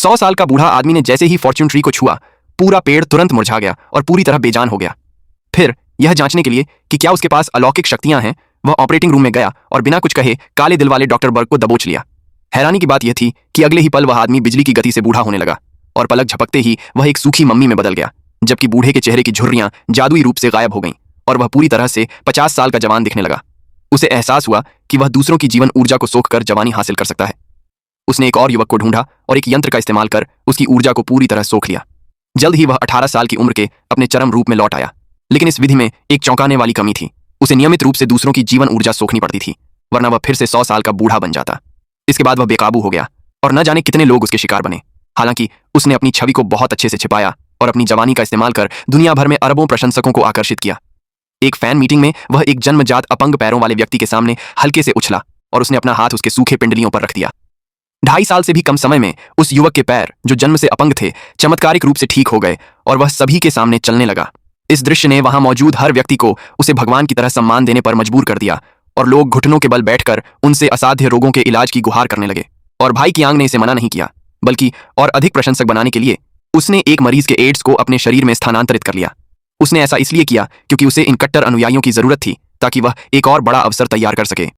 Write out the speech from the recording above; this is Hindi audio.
100 साल का बूढ़ा आदमी ने जैसे ही फॉर्च्यून ट्री को छुआ, पूरा पेड़ तुरंत मुरझा गया और पूरी तरह बेजान हो गया। फिर यह जांचने के लिए कि क्या उसके पास अलौकिक शक्तियां हैं, वह ऑपरेटिंग रूम में गया और बिना कुछ कहे काले दिल वाले डॉक्टर बर्ग को दबोच लिया। हैरानी की बात यह थी कि अगले ही पल वह आदमी बिजली की गति से बूढ़ा होने लगा और पलक झपकते ही वह एक सूखी मम्मी में बदल गया, जबकि बूढ़े के चेहरे की झुर्रियां जादुई रूप से गायब हो गईं और वह पूरी तरह से 50 साल का जवान दिखने लगा। उसे एहसास हुआ कि वह दूसरों की जीवन ऊर्जा को सोख कर जवानी हासिल कर सकता है। उसने एक और युवक को ढूंढा और एक यंत्र का इस्तेमाल कर उसकी ऊर्जा को पूरी तरह सोख लिया। जल्द ही वह 18 साल की उम्र के अपने चरम रूप में लौट आया। लेकिन इस विधि में एक चौंकाने वाली कमी थी। उसे नियमित रूप से दूसरों की जीवन ऊर्जा सोखनी पड़ती थी, वरना वह फिर से 100 साल का बूढ़ा बन जाता। इसके बाद वह बेकाबू हो गया और न जाने कितने लोग उसके शिकार बने। हालांकि उसने अपनी छवि को बहुत अच्छे से छिपाया और अपनी जवानी का इस्तेमाल कर दुनिया भर में अरबों प्रशंसकों को आकर्षित किया। एक फैन मीटिंग में वह एक जन्मजात अपंग पैरों वाले व्यक्ति के सामने हल्के से उछला और उसने अपना हाथ उसके सूखे पिंडलियों पर रख दिया। 2.5 साल से भी कम समय में उस युवक के पैर, जो जन्म से अपंग थे, चमत्कारिक रूप से ठीक हो गए और वह सभी के सामने चलने लगा। इस दृश्य ने वहां मौजूद हर व्यक्ति को उसे भगवान की तरह सम्मान देने पर मजबूर कर दिया और लोग घुटनों के बल बैठकर उनसे असाध्य रोगों के इलाज की गुहार करने लगे। और भाई कियांग ने इसे मना नहीं किया, बल्कि और अधिक प्रशंसक बनाने के लिए उसने एक मरीज के एड्स को अपने शरीर में स्थानांतरित कर लिया। उसने ऐसा इसलिए किया क्योंकि उसे इन कट्टर अनुयायियों की जरूरत थी, ताकि वह एक और बड़ा अवसर तैयार कर सके।